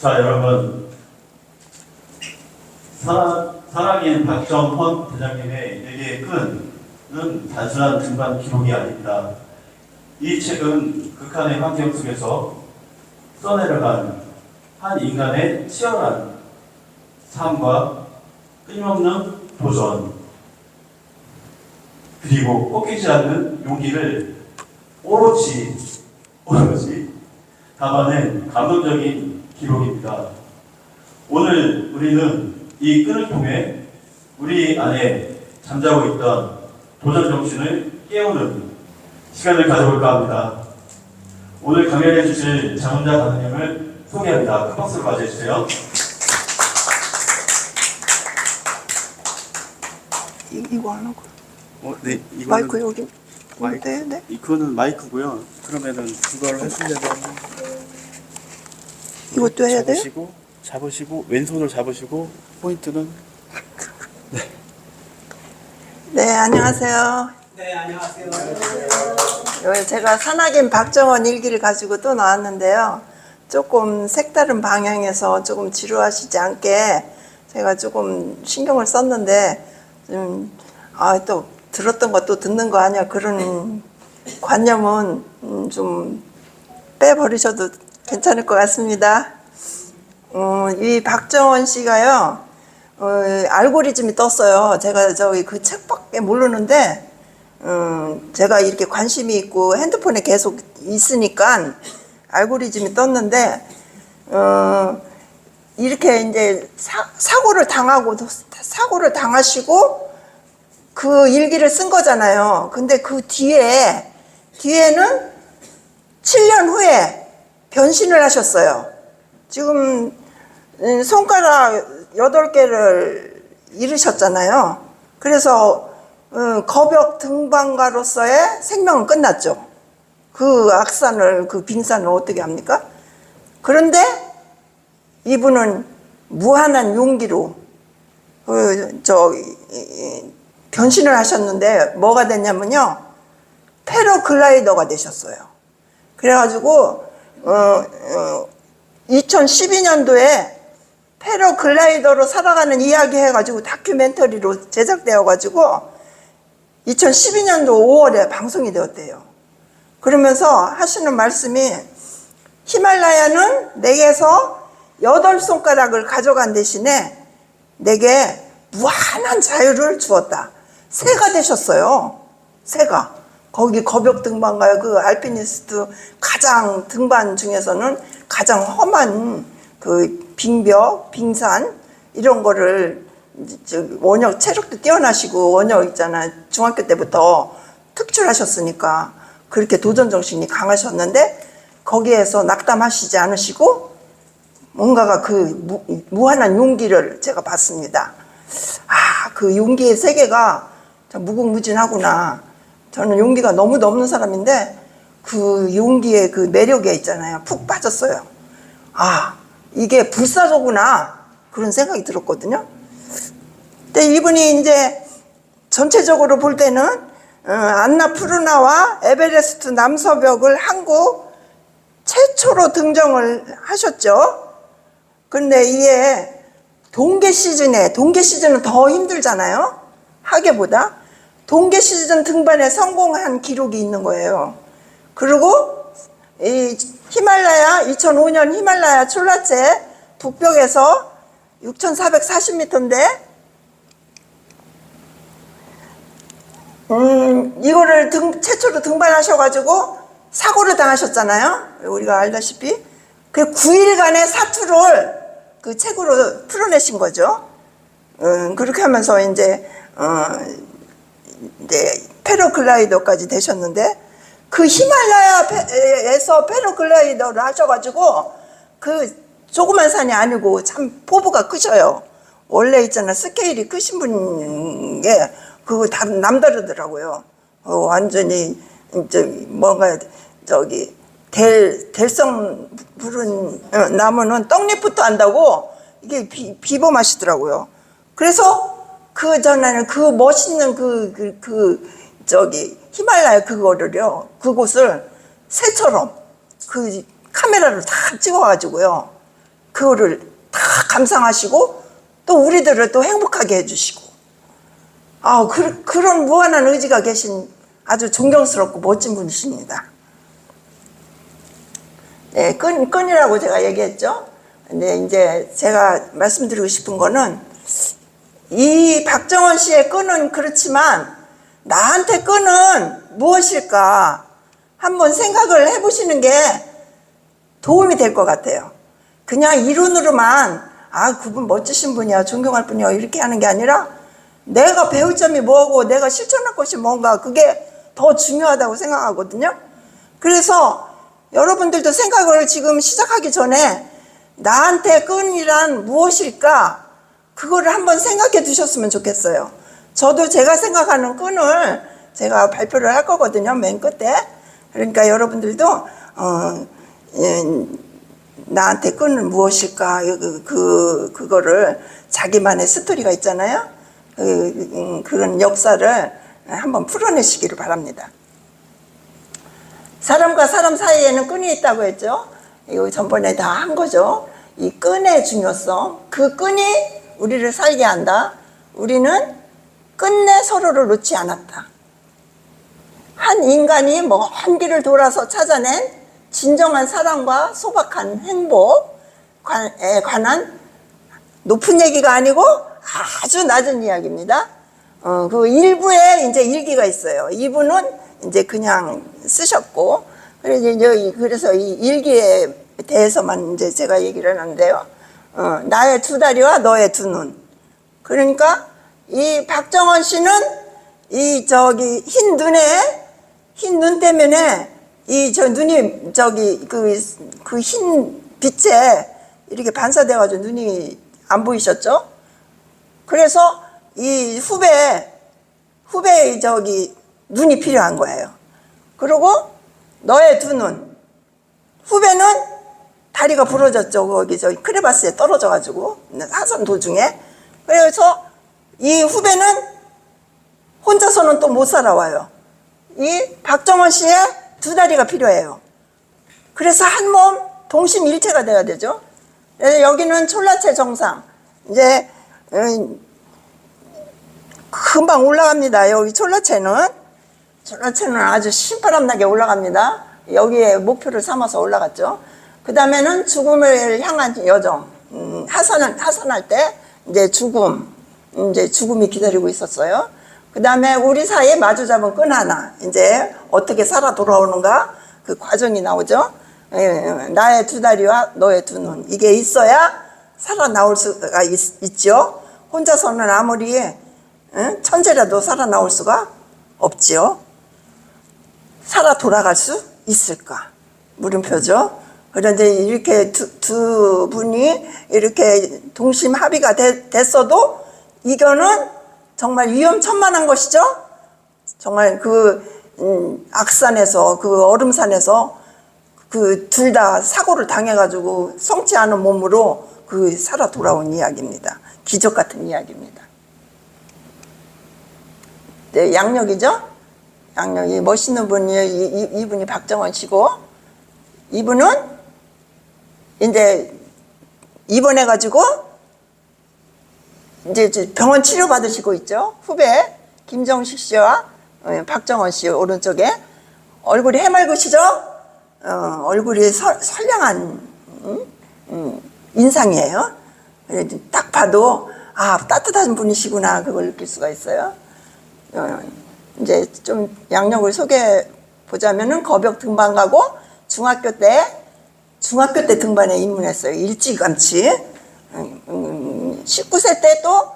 자, 여러분, 사랑인 박정헌 대장님의 내게 끈은 단순한 등반 기록이 아닙니다. 이 책은 극한의 환경 속에서 써내려간 한 인간의 치열한 삶과 끊임없는 도전, 그리고 꺾이지 않는 용기를 오롯이 담아낸 감동적인 기록입니다. 오늘 우리는 이 끈을 통해 우리 안에 잠자고 있던 도전 정신을 깨우는 시간을 가져볼까 합니다. 오늘 강연해 주실 장훈자 강사님을 소개합니다. 큰 박수로 맞이해 주세요. 이거 안 하고. 네, 이거는 마이크 여기. 마이크. 네. 이거는 마이크고요. 그러면은 그걸 하시려면 이것도 해야 돼요? 잡으시고 왼손을 잡으시고 포인트는 네, 안녕하세요. 네, 안녕하세요. 여기 제가 산악인 박정헌 일기를 가지고 또 나왔는데요. 조금 색다른 방향에서 조금 지루하시지 않게 제가 조금 신경을 썼는데 또 들었던 것도 듣는 거 아니야 그런 관념은 좀 빼버리셔도 괜찮을 것 같습니다. 이 박정헌 씨가요, 알고리즘이 떴어요. 제가 저기 그 책밖에 모르는데, 제가 이렇게 관심이 있고 핸드폰에 계속 있으니까 알고리즘이 떴는데, 이렇게 이제 사고를 당하시고 그 일기를 쓴 거잖아요. 근데 그 뒤에는 7년 후에 변신을 하셨어요. 지금 손가락 8개를 잃으셨잖아요. 그래서 거벽 등반가로서의 생명은 끝났죠. 그 악산을, 그 빙산을 어떻게 합니까? 그런데 이분은 무한한 용기로 변신을 하셨는데 뭐가 됐냐면요, 패러글라이더가 되셨어요. 그래가지고 2012년도에 패러글라이더로 살아가는 이야기 해가지고 다큐멘터리로 제작되어가지고 2012년도 5월에 방송이 되었대요. 그러면서 하시는 말씀이, 히말라야는 내게서 8손가락을 가져간 대신에 내게 무한한 자유를 주었다. 새가 되셨어요. 새가. 거기 거벽 등반가요. 그 알피니스트 가장 등반 중에서는 가장 험한 그 빙벽, 빙산 이런 거를 원역 체력도 뛰어나시고 원역 있잖아요. 중학교 때부터 특출하셨으니까 그렇게 도전 정신이 강하셨는데 거기에서 낙담하시지 않으시고 뭔가가 그 무한한 용기를 제가 봤습니다. 그 용기의 세계가 무궁무진하구나. 저는 용기가 너무 넘는 사람인데 그 용기의 그 매력에 있잖아요. 푹 빠졌어요. 이게 불사조구나. 그런 생각이 들었거든요. 근데 이분이 이제 전체적으로 볼 때는 안나푸르나와 에베레스트 남서벽을 한국 최초로 등정을 하셨죠. 근데 이게 동계 시즌은 더 힘들잖아요. 하계보다. 동계 시즌 등반에 성공한 기록이 있는 거예요. 그리고 이 히말라야, 2005년 히말라야 촐라체 북벽에서 6,440m인데 이거를 최초로 등반하셔가지고 사고를 당하셨잖아요. 우리가 알다시피. 그 9일간의 사투를 그 책으로 풀어내신 거죠. 그렇게 하면서 이제 패러글라이더까지 되셨는데, 그 히말라야에서 패러글라이더를 하셔가지고 그 조그만 산이 아니고 참 포부가 크셔요. 원래 있잖아, 스케일이 크신 분에 그거 다 남다르더라고요. 완전히 뭔가 대성 부른 나무는 떡잎부터 한다고 이게 비범하시더라고요. 그래서 전에는 그 멋있는 히말라야 그거를요, 그곳을 새처럼 그 카메라로 다 찍어가지고요, 그거를 다 감상하시고 또 우리들을 또 행복하게 해주시고 그런 무한한 의지가 계신 아주 존경스럽고 멋진 분이십니다. 네, 끈이라고 제가 얘기했죠. 근데 이제 제가 말씀드리고 싶은 거는 이 박정원 씨의 끈은 그렇지만 나한테 끈은 무엇일까 한번 생각을 해보시는 게 도움이 될 것 같아요. 그냥 이론으로만 그분 멋지신 분이야, 존경할 분이야 이렇게 하는 게 아니라 내가 배울 점이 뭐고 내가 실천할 것이 뭔가 그게 더 중요하다고 생각하거든요. 그래서 여러분들도 생각을 지금 시작하기 전에 나한테 끈이란 무엇일까 그거를 한번 생각해 두셨으면 좋겠어요. 저도 제가 생각하는 끈을 제가 발표를 할 거거든요, 맨 끝에. 그러니까 여러분들도 나한테 끈은 무엇일까 그거를 자기만의 스토리가 있잖아요. 그런 역사를 한번 풀어내시기를 바랍니다. 사람과 사람 사이에는 끈이 있다고 했죠. 이거 전번에 다 한 거죠. 이 끈의 중요성, 그 끈이 우리를 살게 한다. 우리는 끝내 서로를 놓지 않았다. 한 인간이 먼 길을 돌아서 찾아낸 진정한 사랑과 소박한 행복에 관한 높은 얘기가 아니고 아주 낮은 이야기입니다. 그 일부에 이제 일기가 있어요. 이부는 이제 그냥 쓰셨고, 그래서 이 일기에 대해서만 이제 제가 얘기를 하는데요. 나의 두 다리와 너의 두 눈. 그러니까 이 박정원 씨는 이 흰 눈 때문에 눈이 그 흰 빛에 이렇게 반사돼가지고 눈이 안 보이셨죠? 그래서 이 후배의 눈이 필요한 거예요. 그리고 너의 두 눈. 후배는 다리가 부러졌죠. 거기 크레바스에 떨어져가지고 하선 도중에. 그래서 이 후배는 혼자서는 또 못 살아와요. 이 박정원 씨의 두 다리가 필요해요. 그래서 한 몸 동심일체가 돼야 되죠. 여기는 촐라체 정상. 이제 금방 올라갑니다. 여기 촐라체는 아주 신바람나게 올라갑니다. 여기에 목표를 삼아서 올라갔죠. 그 다음에는 죽음을 향한 여정. 하산할 때 이제 죽음이 기다리고 있었어요. 그 다음에 우리 사이에 마주 잡은 끈 하나. 이제 어떻게 살아 돌아오는가 그 과정이 나오죠. 나의 두 다리와 너의 두 눈. 이게 있어야 살아나올 수가 있죠. 혼자서는 아무리 천재라도 살아나올 수가 없지요. 살아 돌아갈 수 있을까? 물음표죠. 그런데 이렇게 두 분이 이렇게 동심 합의가 됐어도 이거는 정말 위험천만한 것이죠. 정말 악산에서 얼음산에서 둘 다 사고를 당해가지고 성치 않은 몸으로 살아 돌아온 이야기입니다. 기적 같은 이야기입니다. 네, 양력이죠. 양력이 멋있는 분이 이분이 박정원 씨고, 이분은 이제 입원해가지고 이제 병원 치료 받으시고 있죠. 후배 김정식 씨와 박정원 씨 오른쪽에 얼굴이 해맑으시죠. 얼굴이 선량한 인상이에요. 딱 봐도 따뜻한 분이시구나 그걸 느낄 수가 있어요. 이제 좀 양력을 소개해 보자면은 거벽 등반가고 중학교 때 등반에 입문했어요. 일찌감치. 19세 때 또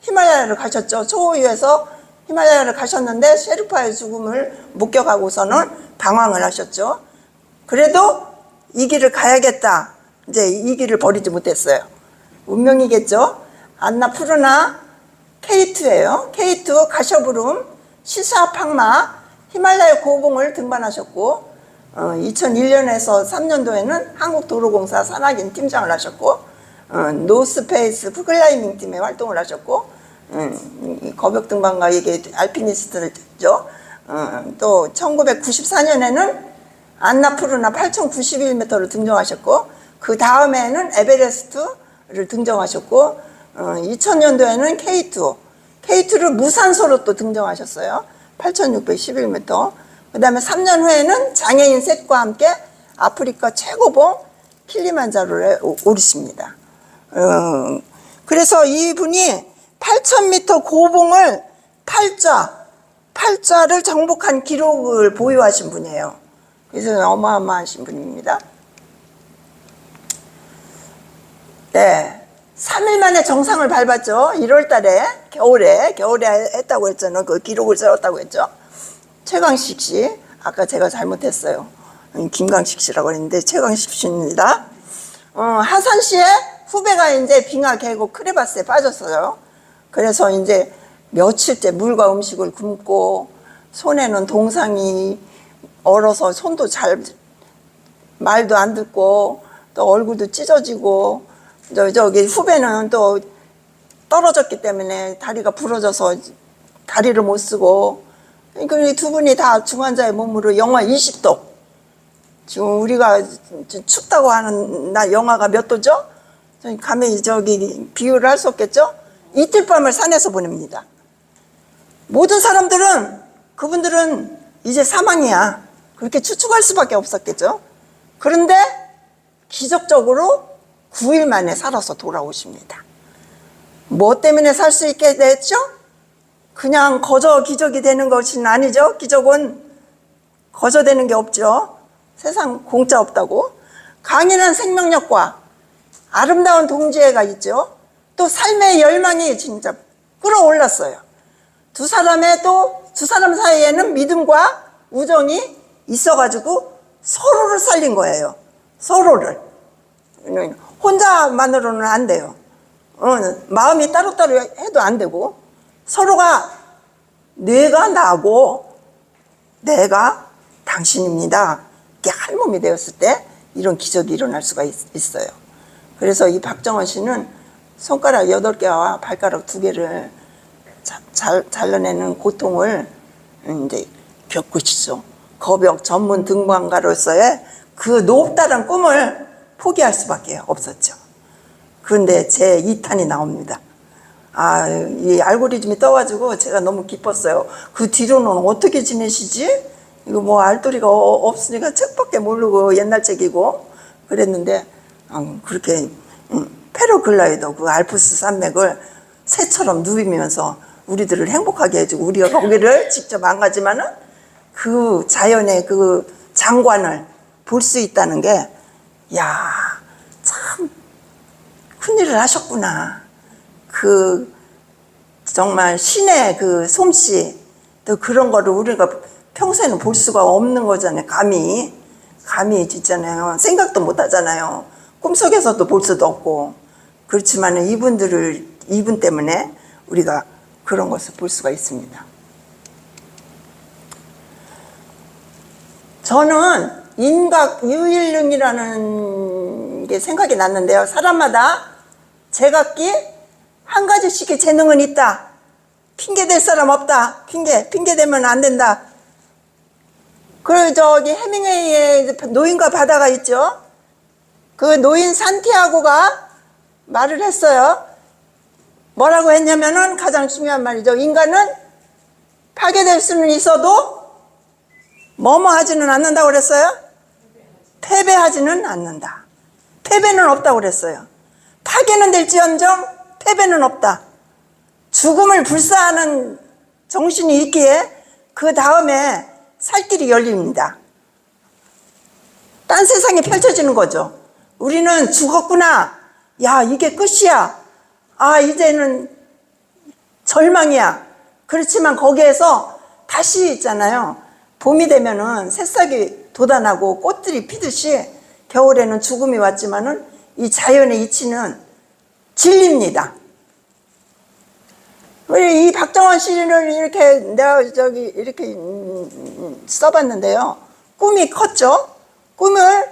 히말라야를 가셨죠. 초호유에서 히말라야를 가셨는데 셰르파의 죽음을 목격하고서는 방황을 하셨죠. 그래도 이 길을 가야겠다. 이제 이 길을 버리지 못했어요. 운명이겠죠. 안나푸르나 K2예요. K2 가셔부름 시사팡마 히말라야 고봉을 등반하셨고 2001년에서 3년도에는 한국도로공사 산악인 팀장을 하셨고 노스페이스 클라이밍 팀에 활동을 하셨고 거벽 등반가 이게 알피니스트죠. 또 1994년에는 안나푸르나 8,091m를 등정하셨고 그 다음에는 에베레스트를 등정하셨고 2000년도에는 K2를 무산소로 또 등정하셨어요. 8611m. 그 다음에 3년 후에는 장애인 셋과 함께 아프리카 최고봉 킬리만자로에 오르십니다. 그래서 이분이 8000m 고봉을 8자를 정복한 기록을 보유하신 분이에요. 그래서 어마어마하신 분입니다. 네. 3일 만에 정상을 밟았죠. 1월 달에, 겨울에 했다고 했잖아요. 그 기록을 세웠다고 했죠. 최강식 씨. 아까 제가 잘못했어요. 김강식 씨라고 했는데 최강식 씨입니다. 하산 씨의 후배가 이제 빙하 계곡 크레바스에 빠졌어요. 그래서 이제 며칠째 물과 음식을 굶고 손에는 동상이 얼어서 손도 말도 안 듣고 또 얼굴도 찢어지고 저기 후배는 또 떨어졌기 때문에 다리가 부러져서 다리를 못 쓰고 그 두 분이 다 중환자의 몸으로 영하 20도 지금 우리가 춥다고 하는 날 영하가 몇 도죠? 감히 저기 비유를 할 수 없겠죠? 이틀 밤을 산에서 보냅니다. 모든 사람들은 그분들은 이제 사망이야 그렇게 추측할 수밖에 없었겠죠? 그런데 기적적으로 9일 만에 살아서 돌아오십니다. 뭐 때문에 살 수 있게 됐죠? 그냥 거저 기적이 되는 것은 아니죠. 기적은 거저 되는 게 없죠. 세상 공짜 없다고. 강인한 생명력과 아름다운 동지애가 있죠. 또 삶의 열망이 진짜 끌어올랐어요. 두 사람 사이에는 믿음과 우정이 있어가지고 서로를 살린 거예요. 서로를. 혼자만으로는 안 돼요. 마음이 따로따로 해도 안 되고 서로가 내가 나고 내가 당신입니다. 이렇게 한 몸이 되었을 때 이런 기적이 일어날 수가 있어요. 그래서 이 박정원 씨는 손가락 8개와 발가락 2개를 잘라내는 고통을 이제 겪으시죠. 거벽 전문 등반가로서의 그 높다란 꿈을 포기할 수밖에 없었죠. 그런데 제 2탄이 나옵니다. 이 알고리즘이 떠가지고 제가 너무 기뻤어요. 그 뒤로는 어떻게 지내시지? 이거 뭐 알도리가 없으니까 책밖에 모르고 옛날 책이고 그랬는데 그렇게 패러글라이더 그 알프스 산맥을 새처럼 누비면서 우리들을 행복하게 해주고 우리가 거기를 직접 안 가지만은 그 자연의 그 장관을 볼 수 있다는 게 야, 참 큰일을 하셨구나. 그 정말 신의 그 솜씨 또 그런 거를 우리가 평소에는 볼 수가 없는 거잖아요. 감히 있잖아요. 생각도 못 하잖아요. 꿈속에서도 볼 수도 없고. 그렇지만 이분 때문에 우리가 그런 것을 볼 수가 있습니다. 저는 인각 유일능이라는 게 생각이 났는데요. 사람마다 제각기 한 가지씩의 재능은 있다. 핑계 댈 사람 없다. 핑계 대면 안 된다. 그 저기 해밍웨이의 노인과 바다가 있죠. 그 노인 산티아고가 말을 했어요. 뭐라고 했냐면은 가장 중요한 말이죠. 인간은 파괴될 수는 있어도 뭐뭐 하지는 않는다고 그랬어요. 패배하지는 않는다. 패배는 없다고 그랬어요. 파괴는 될지언정 패배는 없다. 죽음을 불사하는 정신이 있기에 그 다음에 살 길이 열립니다. 딴 세상이 펼쳐지는 거죠. 우리는 죽었구나. 야, 이게 끝이야. 이제는 절망이야. 그렇지만 거기에서 다시 있잖아요. 봄이 되면은 새싹이 돋아나고 꽃들이 피듯이 겨울에는 죽음이 왔지만은 이 자연의 이치는 진리입니다. 이 박정원 씨를 이렇게 내가 이렇게 써봤는데요. 꿈이 컸죠. 꿈을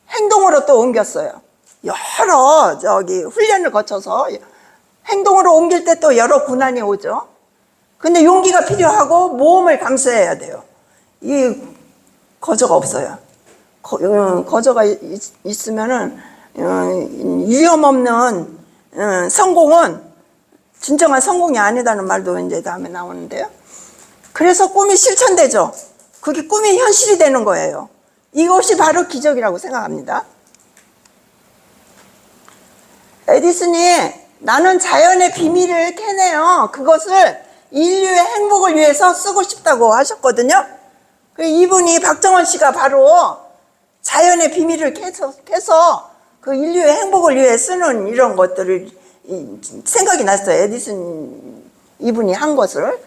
행동으로 또 옮겼어요. 여러 훈련을 거쳐서 행동으로 옮길 때 또 여러 고난이 오죠. 근데 용기가 필요하고 모험을 감수해야 돼요. 이 거저가 없어요. 거저가 있으면은 위험 없는 성공은 진정한 성공이 아니다는 말도 이제 다음에 나오는데요. 그래서 꿈이 실천되죠. 그게 꿈이 현실이 되는 거예요. 이것이 바로 기적이라고 생각합니다. 에디슨이 나는 자연의 비밀을 캐내요. 그것을 인류의 행복을 위해서 쓰고 싶다고 하셨거든요. 이분이 박정원 씨가 바로 자연의 비밀을 캐서 그 인류의 행복을 위해 쓰는 이런 것들을 생각이 났어요. 에디슨 이분이 한 것을.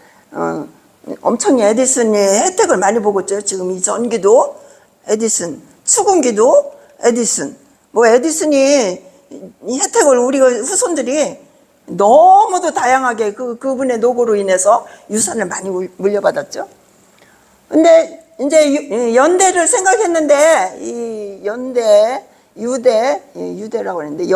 엄청 에디슨이 혜택을 많이 보겠죠. 지금 이 전기도 에디슨, 축음기도 에디슨. 뭐 에디슨이 이 혜택을 우리 후손들이 너무도 다양하게 그분의 노고로 인해서 유산을 많이 물려받았죠. 근데 이제 연대를 생각했는데 이 연대, 유대라고 했는데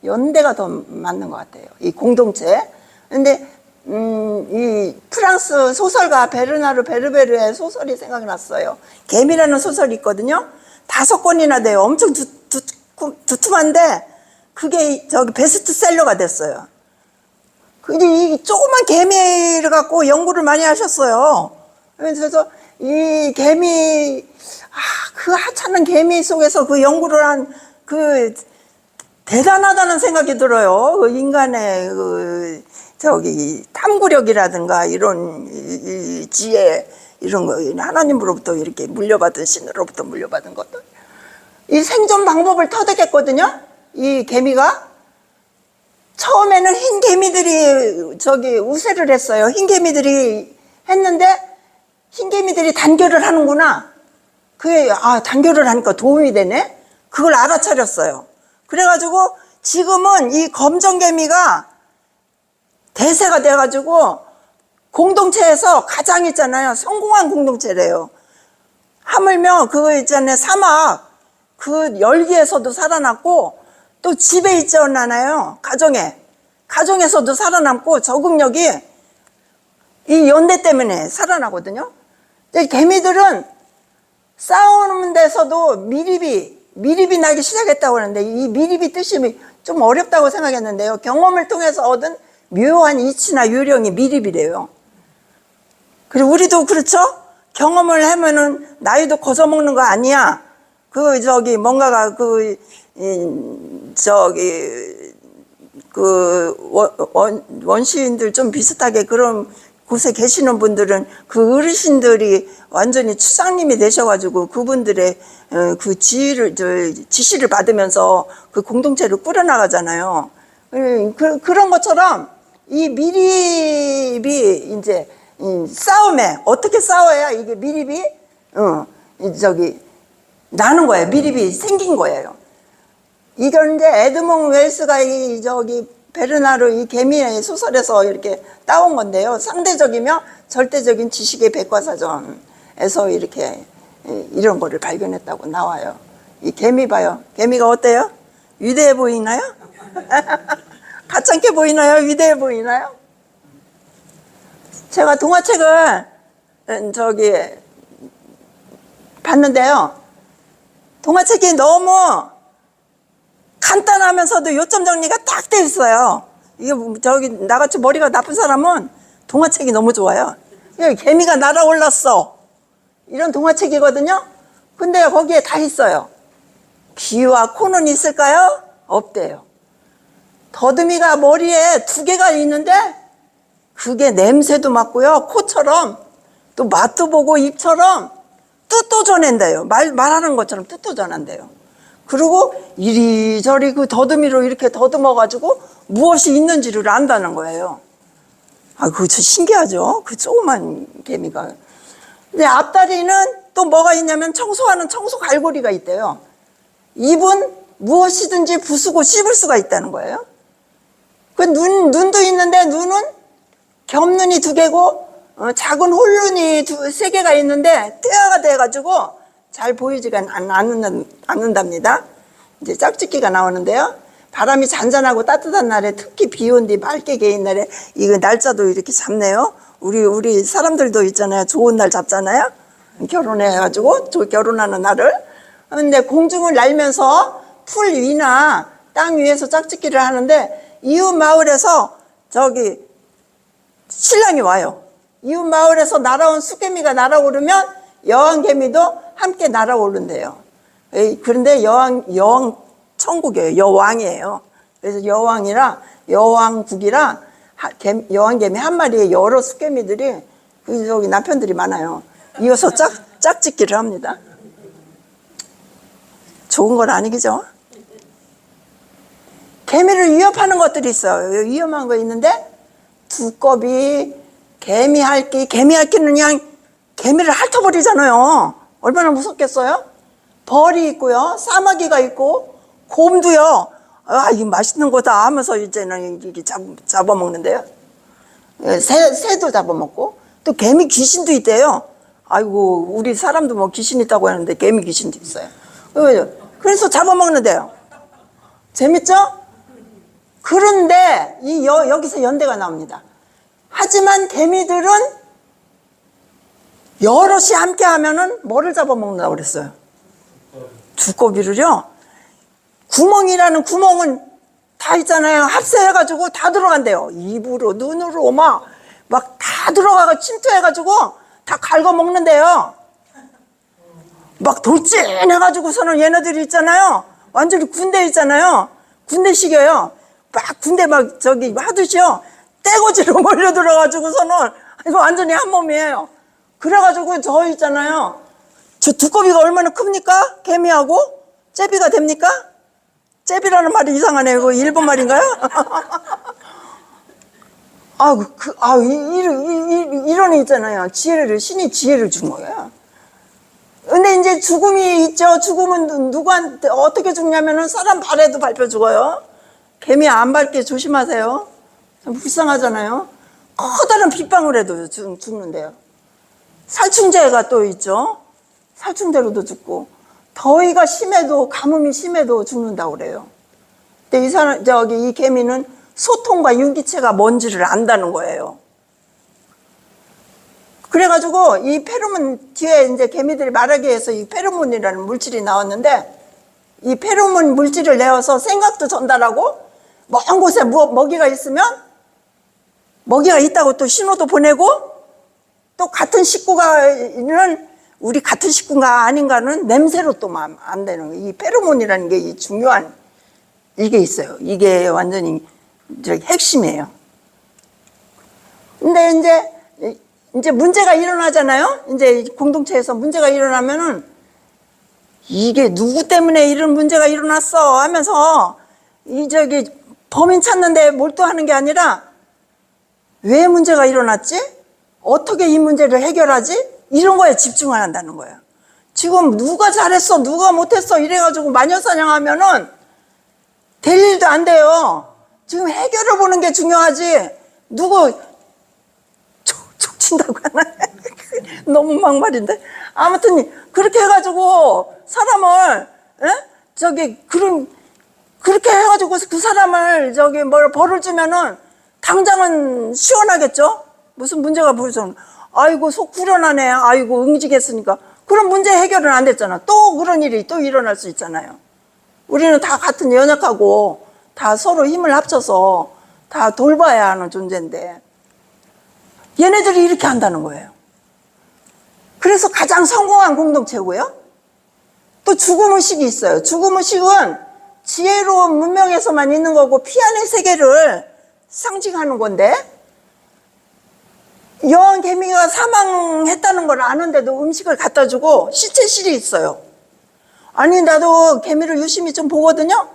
연대가 더 맞는 것 같아요. 이 공동체. 근데 이 프랑스 소설가 베르나르 베르베르의 소설이 생각이 났어요. 개미라는 소설이 있거든요. 5권이나 돼요. 엄청 두툼한데 그게 저기 베스트셀러가 됐어요. 근데 이 조그만 개미를 갖고 연구를 많이 하셨어요. 그래서 이 개미, 그 하찮은 개미 속에서 그 연구를 한 그 대단하다는 생각이 들어요. 그 인간의 저기 탐구력이라든가 이런 이 지혜 이런 거 하나님으로부터 이렇게 물려받은 신으로부터 물려받은 것들. 이 생존 방법을 터득했거든요. 이 개미가 처음에는 흰 개미들이 저기 우세를 했어요. 흰 개미들이 했는데 흰 개미들이 단결을 하는구나. 그게 단결을 하니까 도움이 되네. 그걸 알아차렸어요. 그래가지고 지금은 이 검정개미가 대세가 돼가지고 공동체에서 가장 있잖아요. 성공한 공동체래요. 하물며 그거 있잖아요. 사막 그 열기에서도 살아났고 또 집에 있잖아요. 가정에서도 살아남고 적응력이 이 연대 때문에 살아나거든요. 근데 개미들은 싸우는 데서도 미립이 나기 시작했다고 하는데 이 미립이 뜻이 좀 어렵다고 생각했는데요. 경험을 통해서 얻은 묘한 이치나 요령이 미립이래요. 그리고 우리도 그렇죠? 경험을 하면은 나이도 거저먹는 거 아니야. 뭔가가 원시인들 좀 비슷하게 그런 곳에 계시는 분들은 그 어르신들이 완전히 추장님이 되셔가지고 그분들의 그 지시를 받으면서 그 공동체를 꾸려나가잖아요. 그런 것처럼 이 미립이 이제 싸움에 어떻게 싸워야 이게 미립이 나는 거예요. 미립이 생긴 거예요. 이건 이제 에드몽 웰스가 베르나르 이 개미의 소설에서 이렇게 따온 건데요. 상대적이며 절대적인 지식의 백과사전에서 이렇게 이런 거를 발견했다고 나와요. 이 개미 봐요. 개미가 어때요? 위대해 보이나요? 가찮게 보이나요? 위대해 보이나요? 제가 동화책을 봤는데요. 동화책이 너무 간단하면서도 요점 정리가 딱 돼 있어요. 이게 나같이 머리가 나쁜 사람은 동화책이 너무 좋아요. 개미가 날아올랐어. 이런 동화책이거든요. 근데 거기에 다 있어요. 귀와 코는 있을까요? 없대요. 더듬이가 머리에 2개가 있는데 그게 냄새도 맡고요. 코처럼 또 맛도 보고 입처럼 뜻도 전한대요. 말하는 것처럼 뜻도 전한대요. 그리고 이리저리 그 더듬이로 이렇게 더듬어가지고 무엇이 있는지를 안다는 거예요. 그거 신기하죠? 그 조그만 개미가. 근데 앞다리는 또 뭐가 있냐면 청소하는 청소 갈고리가 있대요. 입은 무엇이든지 부수고 씹을 수가 있다는 거예요. 그 눈도 있는데 눈은 겹눈이 2개고 작은 홀눈이 3개가 있는데 떼화가 돼가지고 잘 보이지가 않는답니다. 이제 짝짓기가 나오는데요. 바람이 잔잔하고 따뜻한 날에 특히 비 온 뒤 맑게 개인 날에 이거 날짜도 이렇게 잡네요. 우리 사람들도 있잖아요. 좋은 날 잡잖아요. 결혼해가지고 결혼하는 날을. 근데 공중을 날면서 풀 위나 땅 위에서 짝짓기를 하는데 이웃 마을에서 저기 신랑이 와요. 이웃 마을에서 날아온 숫개미가 날아오르면 여왕개미도 함께 날아오른대요. 그런데 여왕 천국이에요. 여왕이에요. 그래서 여왕국이라 여왕개미 한 마리에 여러 숫개미들이 저기 남편들이 많아요. 이어서 짝짓기를 합니다. 좋은 건 아니겠죠? 개미를 위협하는 것들이 있어요. 위험한 거 있는데 두꺼비, 개미핥기는 그냥 개미를 핥아버리잖아요. 얼마나 무섭겠어요? 벌이 있고요, 사마귀가 있고, 곰도요. 아, 이거 맛있는 거다 하면서 이제는 이게 잡아먹는데요. 새도 잡아먹고, 또 개미 귀신도 있대요. 아이고, 우리 사람도 뭐 귀신 있다고 하는데 개미 귀신도 있어요. 그래서 잡아먹는데요. 재밌죠? 그런데 여기서 연대가 나옵니다. 하지만 개미들은 여럿이 함께 하면은 뭐를 잡아먹는다고 그랬어요? 두꺼비를요. 구멍이라는 구멍은 다 있잖아요. 합세해가지고 다 들어간대요. 입으로, 눈으로 막 다 들어가고 침투해가지고 다 갉아먹는데요. 막 돌진해가지고서는 얘네들이 있잖아요. 완전히 군대 있잖아요. 군대식이에요. 막 군대 막 저기 하듯이요. 떼거지로 몰려들어가지고서는 이거 완전히 한 몸이에요. 그래가지고 저 있잖아요. 저 두꺼비가 얼마나 큽니까? 개미하고? 째비가 됩니까? 째비라는 말이 이상하네요. 이거 일본 말인가요? 이런 있잖아요. 신이 지혜를 준 거예요. 근데 이제 죽음이 있죠. 죽음은 누구한테 어떻게 죽냐면은 사람 발에도 밟혀 죽어요. 개미 안 밟게 조심하세요. 불쌍하잖아요. 커다란 빗방울에도 죽는데요. 살충제가 또 있죠. 살충제로도 죽고, 더위가 심해도, 가뭄이 심해도 죽는다고 그래요. 근데 이 개미는 소통과 유기체가 뭔지를 안다는 거예요. 그래가지고 이 페로몬 뒤에 이제 개미들이 말하기 위해서 이 페로몬이라는 물질이 나왔는데, 이 페로몬 물질을 내어서 생각도 전달하고, 먼 곳에 먹이가 있으면 먹이가 있다고 또 신호도 보내고, 또 같은 식구가는 우리 같은 식구가 아닌가는 냄새로 또 안 되는 거예요. 이 페로몬이라는 게 이 중요한 이게 있어요. 이게 완전히 핵심이에요. 근데 이제 문제가 일어나잖아요. 이제 공동체에서 문제가 일어나면은 이게 누구 때문에 이런 문제가 일어났어 하면서 범인 찾는데 몰두하는 게 아니라 왜 문제가 일어났지? 어떻게 이 문제를 해결하지? 이런 거에 집중을 한다는 거예요. 지금 누가 잘했어, 누가 못했어 이래가지고 마녀사냥하면은 될 일도 안 돼요. 지금 해결을 보는 게 중요하지. 누구 촉친다고 하나? 너무 막말인데. 아무튼 그렇게 해가지고 사람을 그렇게 해가지고 그 사람을 벌을 주면은 당장은 시원하겠죠. 무슨 문제가 벌써 아이고 속 후련하네. 아이고 응지겠으니까. 그럼 문제 해결은 안 됐잖아. 또 그런 일이 또 일어날 수 있잖아요. 우리는 다 같은 연약하고 다 서로 힘을 합쳐서 다 돌봐야 하는 존재인데 얘네들이 이렇게 한다는 거예요. 그래서 가장 성공한 공동체고요. 또 죽음의식이 있어요. 죽음의식은 지혜로운 문명에서만 있는 거고 피안의 세계를 상징하는 건데, 여왕개미가 사망했다는 걸 아는데도 음식을 갖다 주고 시체실이 있어요. 아니 나도 개미를 유심히 좀 보거든요.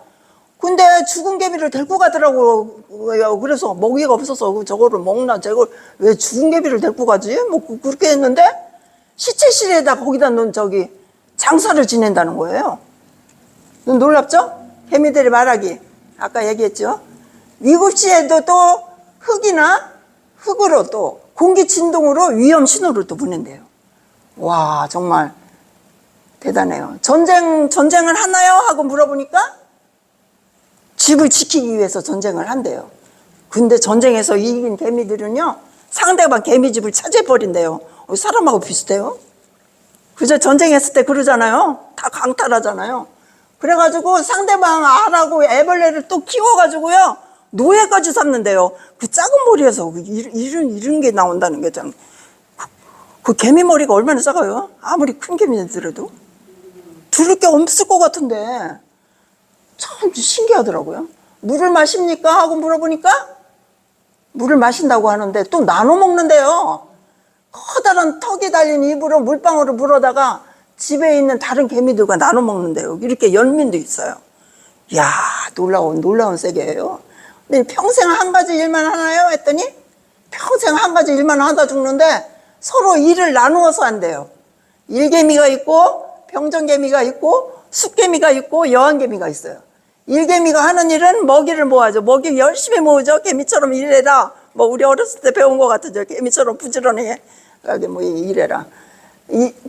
근데 죽은 개미를 데리고 가더라고요. 그래서 먹이가 없어서 저거를 먹나, 저걸 왜 죽은 개미를 데리고 가지? 뭐 그렇게 했는데 시체실에다 거기다 놓은 장사를 지낸다는 거예요. 놀랍죠? 개미들이 말하기 아까 얘기했죠. 위급시에도 또 흙으로 또 공기 진동으로 위험 신호를 또 보낸대요. 와 정말 대단해요. 전쟁을 하나요? 하고 물어보니까 집을 지키기 위해서 전쟁을 한대요. 근데 전쟁에서 이긴 개미들은요 상대방 개미집을 차지해버린대요. 사람하고 비슷해요. 그저 전쟁했을 때 그러잖아요. 다 강탈하잖아요. 그래가지고 상대방 알하고 애벌레를 또 키워가지고요. 노예까지 삼는데요. 그 작은 머리에서 이런 게 나온다는 게 참. 그 개미 머리가 얼마나 작아요? 아무리 큰 개미들어도. 들을 게 없을 것 같은데. 참 신기하더라고요. 물을 마십니까? 하고 물어보니까 물을 마신다고 하는데 또 나눠 먹는데요. 커다란 턱이 달린 입으로 물방울을 물어다가 집에 있는 다른 개미들과 나눠 먹는데요. 이렇게 연민도 있어요. 이야, 놀라운 세계예요. 근데 평생 한 가지 일만 하나요? 했더니 평생 한 가지 일만 하다 죽는데 서로 일을 나누어서 한대요. 일개미가 있고 병정개미가 있고 숲개미가 있고 여왕개미가 있어요. 일개미가 하는 일은 먹이를 모아줘. 먹이 열심히 모으죠. 개미처럼 일해라. 뭐 우리 어렸을 때 배운 것 같으죠. 개미처럼 부지런히 뭐 일해라.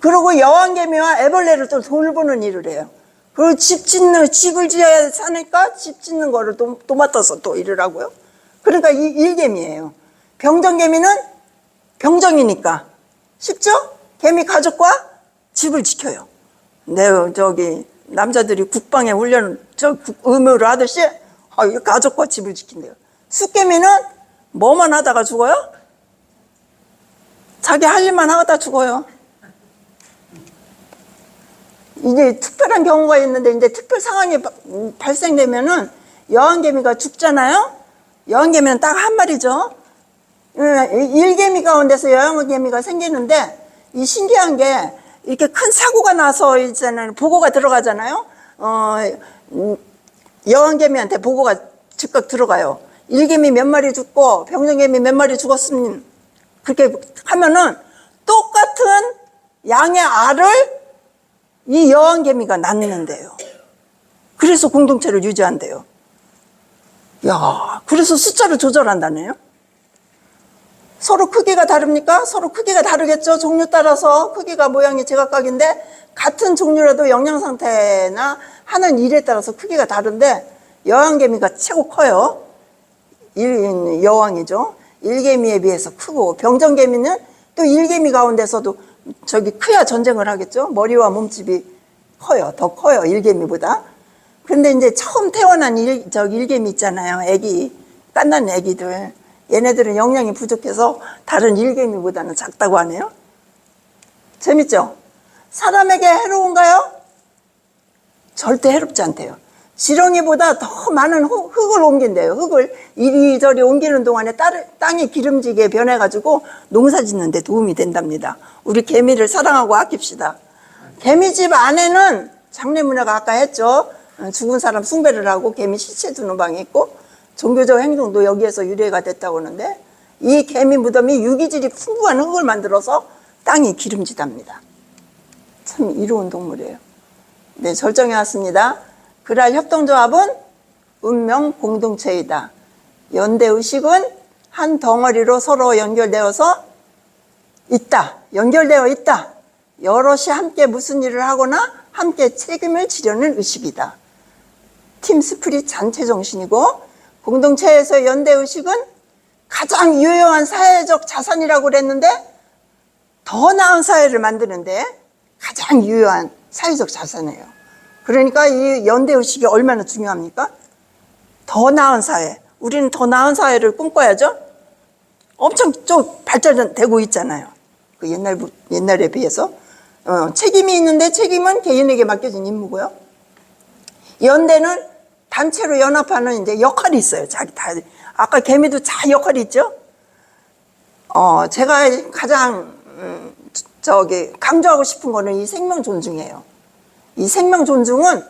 그리고 여왕개미와 애벌레를 또 돌보는 일을 해요. 그리고 집을 지어야 사니까 집 짓는 거를 또 맡아서 또 일을 하고요. 그러니까 일개미예요. 병정개미는 병정이니까 쉽죠? 개미 가족과 집을 지켜요. 남자들이 국방에 훈련 의무를 하듯이 가족과 집을 지킨대요. 숫개미는 뭐만 하다가 죽어요? 자기 할 일만 하다 죽어요. 이제 특별한 경우가 있는데 이제 특별 상황이 발생되면은 여왕개미가 죽잖아요. 여왕개미는 딱 한 마리죠. 일개미 가운데서 여왕개미가 생기는데 이 신기한 게 이렇게 큰 사고가 나서 이제는 보고가 들어가잖아요. 여왕개미한테 보고가 즉각 들어가요. 일개미 몇 마리 죽고 병정개미 몇 마리 죽었음. 그렇게 하면은 똑같은 양의 알을 이 여왕개미가 낳는데요. 그래서 공동체를 유지한대요. 야, 그래서 숫자를 조절한다네요. 서로 크기가 다릅니까? 서로 크기가 다르겠죠. 종류 따라서 크기가 모양이 제각각인데 같은 종류라도 영양 상태나 하는 일에 따라서 크기가 다른데 여왕개미가 최고 커요. 여왕이죠. 일개미에 비해서 크고 병정개미는 또 일개미 가운데서도 크야 전쟁을 하겠죠. 머리와 몸집이 커요. 더 커요. 일개미보다. 근데 이제 처음 태어난 일개미 있잖아요. 깐난 애기들. 얘네들은 영양이 부족해서 다른 일개미보다는 작다고 하네요. 재밌죠? 사람에게 해로운가요? 절대 해롭지 않대요. 지렁이보다 더 많은 흙을 옮긴대요. 흙을 이리저리 옮기는 동안에 땅이 기름지게 변해가지고 농사 짓는 데 도움이 된답니다. 우리 개미를 사랑하고 아낍시다. 개미집 안에는 장례문화가 아까 했죠. 죽은 사람 숭배를 하고 개미 시체 두는 방이 있고 종교적 행동도 여기에서 유래가 됐다고 하는데 이 개미 무덤이 유기질이 풍부한 흙을 만들어서 땅이 기름지답니다. 참 이로운 동물이에요. 네, 절정해 왔습니다. 그랄 협동조합은 운명 공동체이다. 연대의식은 한 덩어리로 서로 연결되어서 있다. 연결되어 있다. 여럿이 함께 무슨 일을 하거나 함께 책임을 지려는 의식이다. 팀 스피릿 잔체 정신이고 공동체에서 연대의식은 가장 유효한 사회적 자산이라고 그랬는데 더 나은 사회를 만드는데 가장 유효한 사회적 자산이에요. 그러니까 이 연대의식이 얼마나 중요합니까? 더 나은 사회. 우리는 더 나은 사회를 꿈꿔야죠. 엄청 좀 발전되고 있잖아요. 그 옛날에 비해서. 책임이 있는데 책임은 개인에게 맡겨진 임무고요. 연대는 단체로 연합하는 이제 역할이 있어요. 아까 개미도 다 역할이 있죠. 제가 가장 강조하고 싶은 거는 이 생명 존중이에요. 이 생명 존중은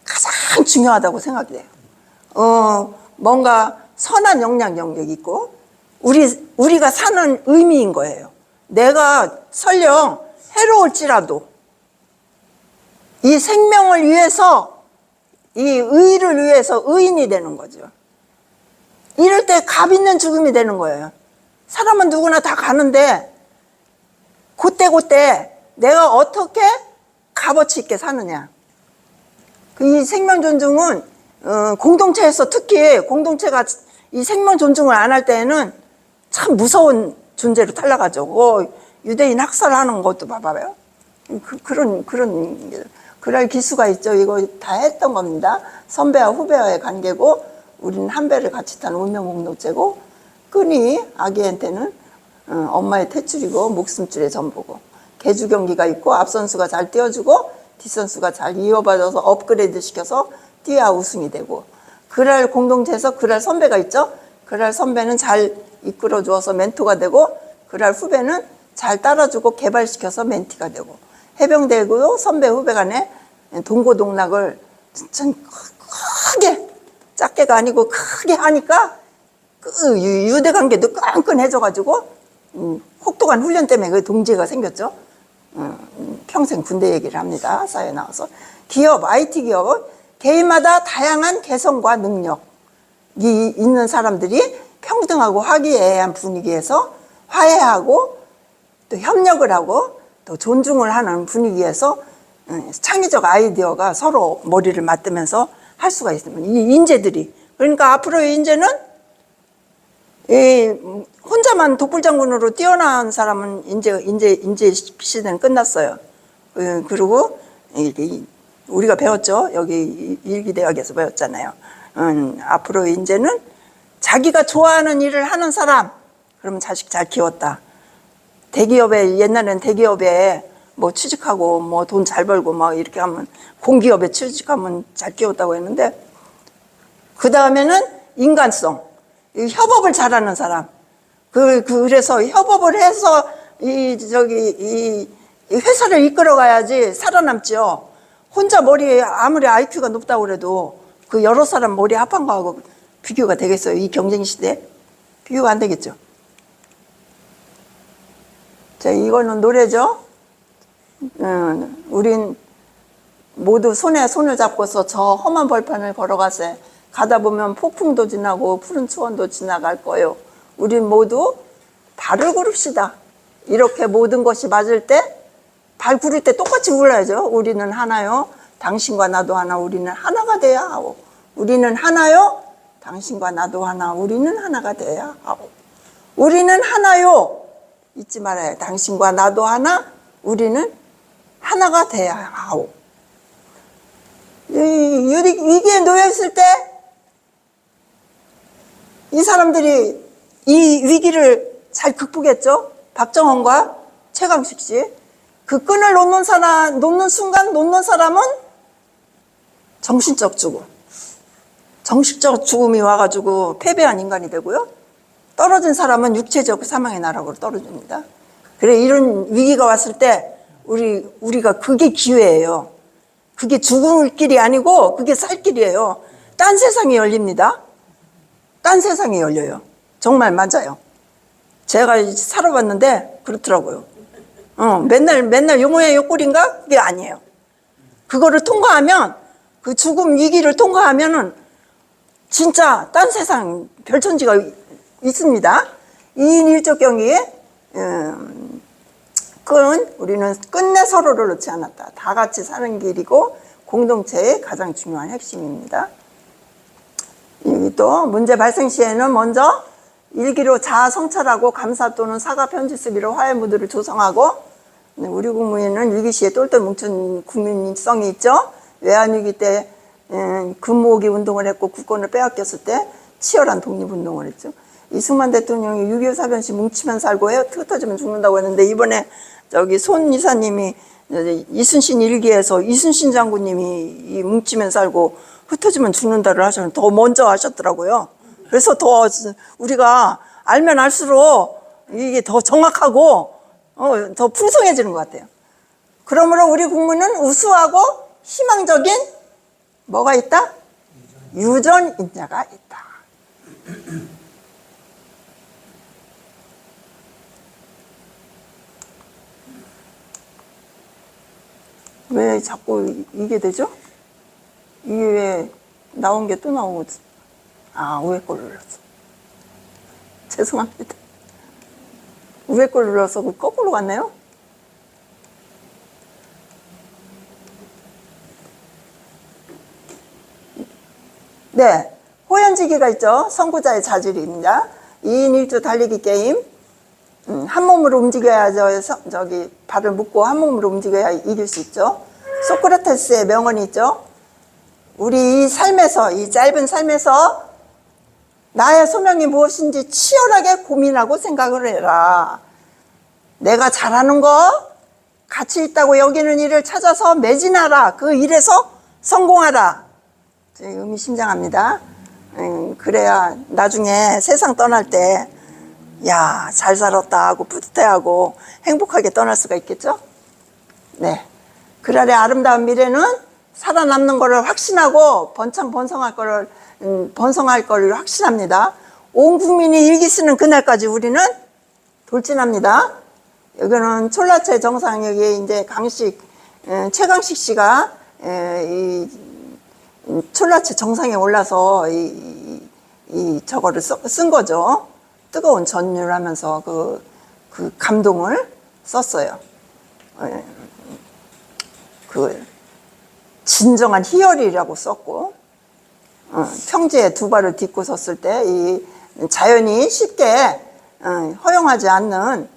가장 중요하다고 생각이 돼요. 뭔가 선한 영향력이 있고 우리가 사는 의미인 거예요. 내가 설령 해로울지라도 이 생명을 위해서 이 의를 위해서 의인이 되는 거죠. 이럴 때 값 있는 죽음이 되는 거예요. 사람은 누구나 다 가는데 그때 내가 어떻게 값어치 있게 사느냐. 이 생명 존중은 공동체에서 특히 공동체가 이 생명 존중을 안 할 때에는 참 무서운 존재로 탈락하죠. 유대인 학살하는 것도 봐봐요. 그런 그럴 기수가 있죠. 이거 다 했던 겁니다. 선배와 후배와의 관계고 우리는 한 배를 같이 타는 운명공동체고 끈이 아기한테는 엄마의 탯줄이고 목숨줄의 전부고 개주 경기가 있고 앞선수가 잘 띄워주고 뒷선수가 잘 이어받아서 업그레이드 시켜서 뛰어야 우승이 되고 그럴 공동체에서 그럴 선배가 있죠. 그럴 선배는 잘 이끌어 주어서 멘토가 되고 그럴 후배는 잘 따라주고 개발시켜서 멘티가 되고 해병대고 선배 후배 간에 동고동락을 진짜 크게 작게가 아니고 크게 하니까 그 유대관계도 끈끈해져가지고 혹독한 훈련 때문에 그 동지가 생겼죠. 평생 군대 얘기를 합니다. 사회에 나와서. 기업, IT 기업, 개인마다 다양한 개성과 능력이 있는 사람들이 평등하고 화기애애한 분위기에서 화해하고 또 협력을 하고 또 존중을 하는 분위기에서 창의적 아이디어가 서로 머리를 맞대면서 할 수가 있습니다. 이 인재들이. 그러니까 앞으로의 인재는 혼자만 독불장군으로 뛰어난 사람은 인재 시대는 끝났어요. 그리고 우리가 배웠죠. 여기 일기대학에서 배웠잖아요. 앞으로의 인재는 자기가 좋아하는 일을 하는 사람. 그러면 자식 잘 키웠다. 대기업에 옛날엔 대기업에 뭐 취직하고 뭐 돈 잘 벌고 막 이렇게 하면 공기업에 취직하면 잘 키웠다고 했는데 그 다음에는 인간성, 협업을 잘하는 사람. 그래서 협업을 해서 이 회사를 이끌어가야지 살아남죠. 혼자 머리 아무리 IQ가 높다고 그래도 그 여러 사람 머리 합한 거하고 비교가 되겠어요. 이 경쟁 시대 비교가 안 되겠죠. 자, 이거는 노래죠. 우린 모두 손에 손을 잡고서 저 험한 벌판을 걸어가세. 가다 보면 폭풍도 지나고 푸른 초원도 지나갈 거요. 우린 모두 발을 구릅시다. 이렇게 모든 것이 맞을 때 발 구를 때 똑같이 불러야죠. 우리는 하나요. 당신과 나도 하나. 우리는 하나가 돼야 하고. 우리는 하나요. 당신과 나도 하나. 우리는 하나가 돼야 하고. 우리는 하나요. 잊지 말아요. 당신과 나도 하나. 우리는 하나가 돼야 하고. 위기에 놓여있을 때 이 사람들이 이 위기를 잘 극복했죠. 박정원과 최강식 씨. 그 끈을 놓는 순간 놓는 사람은 정신적 죽음. 정신적 죽음이 와가지고 패배한 인간이 되고요. 떨어진 사람은 육체적 사망의 나락으로 떨어집니다. 그래, 이런 위기가 왔을 때 우리가 그게 기회예요. 그게 죽을 길이 아니고 그게 살 길이에요. 딴 세상이 열립니다. 딴 세상이 열려요. 정말 맞아요. 제가 살아봤는데 그렇더라고요. 맨날 용호의 옆구리인가? 그게 아니에요. 그거를 통과하면 그 죽음 위기를 통과하면은 진짜 딴 세상 별천지가 있습니다. 2인 1조 경기에 우리는 끝내 서로를 놓지 않았다. 다 같이 사는 길이고 공동체의 가장 중요한 핵심입니다. 여기 또 문제 발생 시에는 먼저 일기로 자아 성찰하고 감사 또는 사과 편지 쓰기로 화해 무드를 조성하고 우리 국민은 위기 시에 똘똘 뭉친 국민성이 있죠. 외환위기 때 근무오기 운동을 했고 국권을 빼앗겼을 때 치열한 독립운동을 했죠. 이승만 대통령이 6.25 사변 시 뭉치면 살고 흩어지면 죽는다고 했는데 이번에 저기 손 이사님이 이순신 일기에서 이순신 장군님이 이 뭉치면 살고 흩어지면 죽는다를 하셨는데 더 먼저 하셨더라고요. 그래서 더 우리가 알면 알수록 이게 더 정확하고 더 풍성해지는 것 같아요. 그러므로 우리 국민은 우수하고 희망적인 뭐가 있다? 유전인자가 있다. 왜 자꾸 이게 되죠? 이게 왜 나온 게 또 나오지? 위에 걸 눌렀어. 죄송합니다. 위에 걸 눌러서 거꾸로 갔네요? 네. 호연지기가 있죠. 선구자의 자질입니다. 2인 1조 달리기 게임. 한 몸으로 움직여야 발을 묶고 한 몸으로 움직여야 이길 수 있죠. 소크라테스의 명언이 있죠. 우리 이 삶에서, 이 짧은 삶에서 나의 소명이 무엇인지 치열하게 고민하고 생각을 해라. 내가 잘하는 거, 가치 있다고 여기는 일을 찾아서 매진하라. 그 일에서 성공하라. 의미심장합니다. 그래야 나중에 세상 떠날 때, 야, 잘 살았다 하고 뿌듯해하고 행복하게 떠날 수가 있겠죠? 네. 그날의 아름다운 미래는 살아남는 것을 확신하고 번창번성할 것을 확신합니다. 온 국민이 일기 쓰는 그날까지 우리는 돌진합니다. 여기는 촐라체 정상역에 이제 최강식 씨가 이 촐라체 정상에 올라서 저거를 쓴 거죠. 뜨거운 전율 하면서 그 감동을 썼어요. 그 진정한 희열이라고 썼고, 평지에 두 발을 딛고 섰을 때 이 자연이 쉽게 허용하지 않는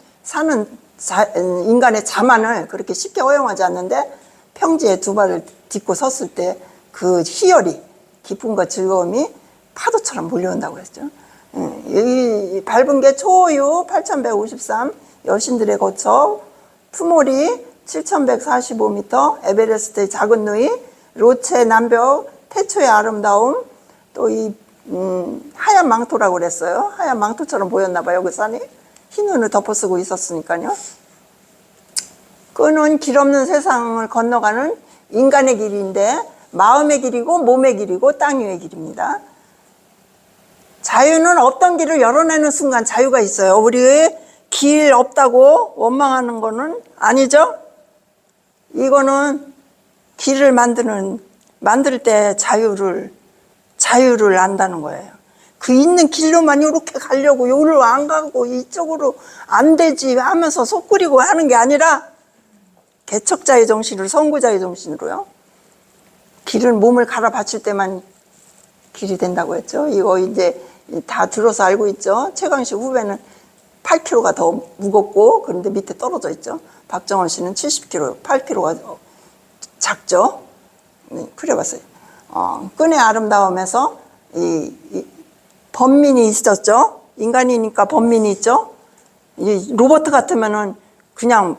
인간의 자만을 그렇게 쉽게 허용하지 않는데 평지에 두 발을 딛고 섰을 때 그 희열이, 기쁨과 즐거움이 파도처럼 몰려온다고 했죠. 이 밟은 게 초호유 8153, 여신들의 거처, 투모리 7145m, 에베레스트의 작은 누이, 로체 남벽, 태초의 아름다움, 또 이 하얀 망토라고 그랬어요. 하얀 망토처럼 보였나 봐요, 그 산이. 흰 눈을 덮어쓰고 있었으니까요. 끈은 길 없는 세상을 건너가는 인간의 길인데 마음의 길이고 몸의 길이고 땅 위의 길입니다. 자유는 없던 길을 열어내는 순간 자유가 있어요. 우리 길 없다고 원망하는 거는 아니죠. 이거는 길을 만들 때 자유를 안다는 거예요. 그 있는 길로만 이렇게 가려고 요로 안 가고 이쪽으로 안 되지 하면서 속 끓이고 하는 게 아니라 개척자의 정신으로, 선구자의 정신으로요. 길은 몸을 갈아 바칠 때만 길이 된다고 했죠. 이거 이제 다 들어서 알고 있죠. 최강식 후배는 8kg가 더 무겁고 그런데 밑에 떨어져 있죠. 박정원 씨는 70kg, 8kg가 작죠. 네, 그려봤어요. 끈의 아름다움에서 이 번민이 있었죠. 인간이니까 번민이 있죠. 이 로봇 같으면은 그냥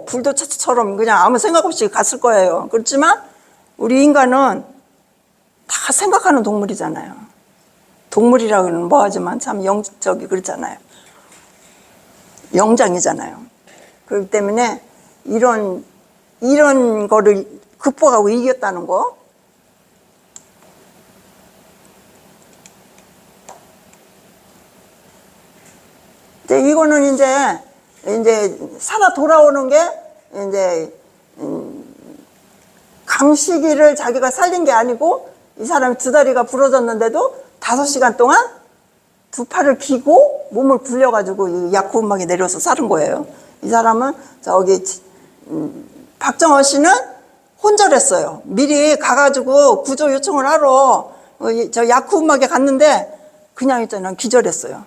불도차처럼 그냥 아무 생각 없이 갔을 거예요. 그렇지만 우리 인간은 다 생각하는 동물이잖아요. 동물이라고는 뭐하지만 참 그렇잖아요. 영장이잖아요. 그렇기 때문에 이런 거를 극복하고 이겼다는 거. 이거는 이제 살아 돌아오는 게 이제 강식이를 자기가 살린 게 아니고 이 사람이 두 다리가 부러졌는데도 5시간 동안 두 팔을 기고 몸을 굴려가지고 약혼막에 내려서 사는 거예요. 이 사람은 박정원 씨는 혼절했어요. 미리 가가지고 구조 요청을 하러 저 약혼막에 갔는데 그냥 있잖아요. 기절했어요.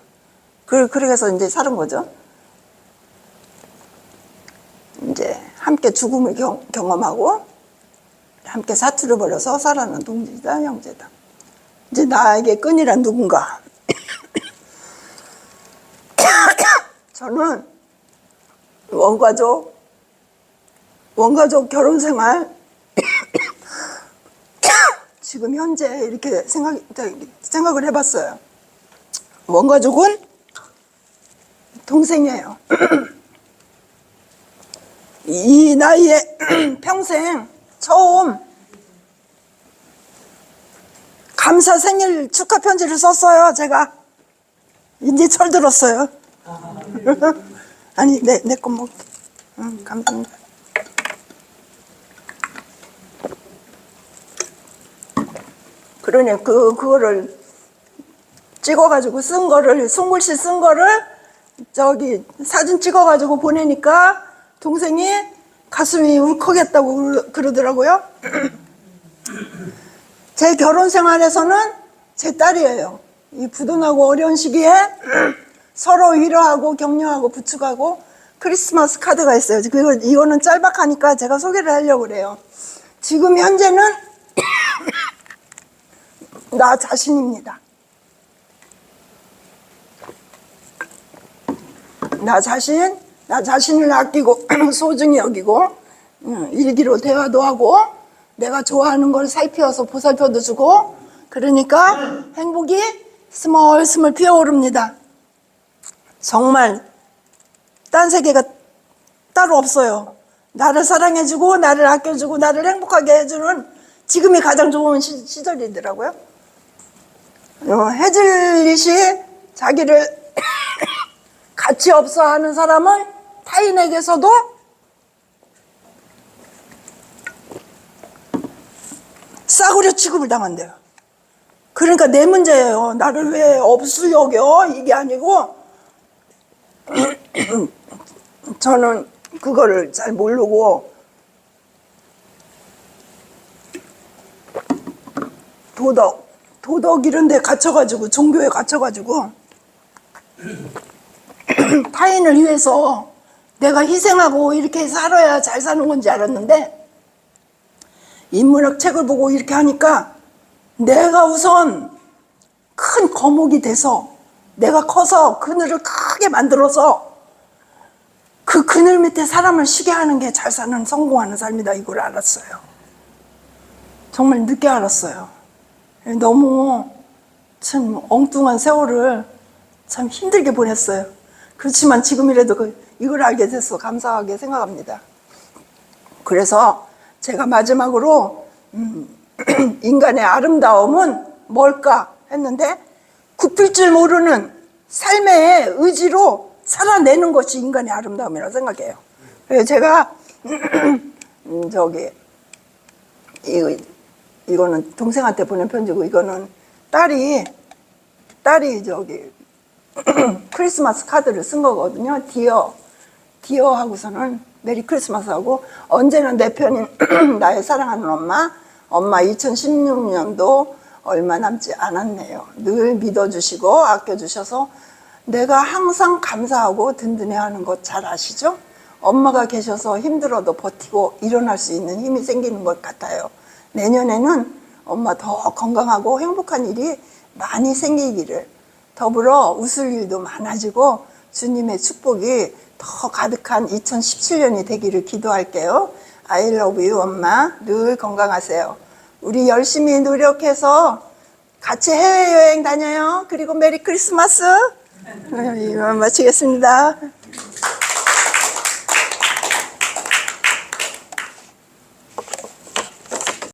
그래서 이제 사는 거죠. 이제 함께 죽음을 경험하고 함께 사투를 벌여서 살아가는 동지다, 형제다. 이제 나에게 끈이란 누군가. 저는 원가족 결혼 생활 지금 현재 이렇게 생각을 해봤어요. 원가족은 동생이에요. 이 나이에 평생 처음 감사 생일 축하 편지를 썼어요. 제가 이제 철들었어요. 아니 내 거 먹. 감사합니다. 그러니 그거를 찍어가지고 송글씨 쓴 거를 사진 찍어가지고 보내니까 동생이 가슴이 울컥했다고 그러더라고요. 제 결혼 생활에서는 제 딸이에요. 이 부도나고 어려운 시기에 서로 위로하고 격려하고 부축하고 크리스마스 카드가 있어요. 이거는 짤막하니까 제가 소개를 하려고 그래요. 지금 현재는 나 자신입니다. 나 자신을 아끼고 소중히 여기고 일기로 대화도 하고 내가 좋아하는 걸 살피어서 보살펴도 주고 그러니까 행복이 스멀스멀 피어오릅니다. 정말 딴 세계가 따로 없어요. 나를 사랑해주고 나를 아껴주고 나를 행복하게 해주는 지금이 가장 좋은 시절이더라고요. 헤즐릿이 자기를 가치 없어 하는 사람은 타인에게서도 싸구려 취급을 당한대요. 그러니까 내 문제예요. 나를 왜 없수 여겨? 이게 아니고 저는 그거를 잘 모르고 도덕 이런 데 갇혀가지고 종교에 갇혀가지고 타인을 위해서 내가 희생하고 이렇게 살아야 잘 사는 건지 알았는데 인문학 책을 보고 이렇게 하니까 내가 우선 큰 거목이 돼서 내가 커서 그늘을 크게 만들어서 그 그늘 밑에 사람을 쉬게 하는 게 잘 사는 성공하는 삶이다 이걸 알았어요. 정말 늦게 알았어요. 너무 참 엉뚱한 세월을 참 힘들게 보냈어요. 그렇지만 지금이라도 이걸 알게 돼서 감사하게 생각합니다. 그래서 제가 마지막으로 인간의 아름다움은 뭘까 했는데 굽힐 줄 모르는 삶의 의지로 살아내는 것이 인간의 아름다움이라고 생각해요. 그래서 제가 이거는 동생한테 보낸 편지고 이거는 딸이 크리스마스 카드를 쓴 거거든요. 디어 하고서는 메리 크리스마스 하고 언제나 내 편인 나의 사랑하는 엄마 2016년도 얼마 남지 않았네요. 늘 믿어주시고 아껴주셔서 내가 항상 감사하고 든든해하는 것 잘 아시죠? 엄마가 계셔서 힘들어도 버티고 일어날 수 있는 힘이 생기는 것 같아요. 내년에는 엄마 더 건강하고 행복한 일이 많이 생기기를, 더불어 웃을 일도 많아지고 주님의 축복이 더 가득한 2017년이 되기를 기도할게요. I love you 엄마. 늘 건강하세요. 우리 열심히 노력해서 같이 해외여행 다녀요. 그리고 메리 크리스마스. 이만 마치겠습니다.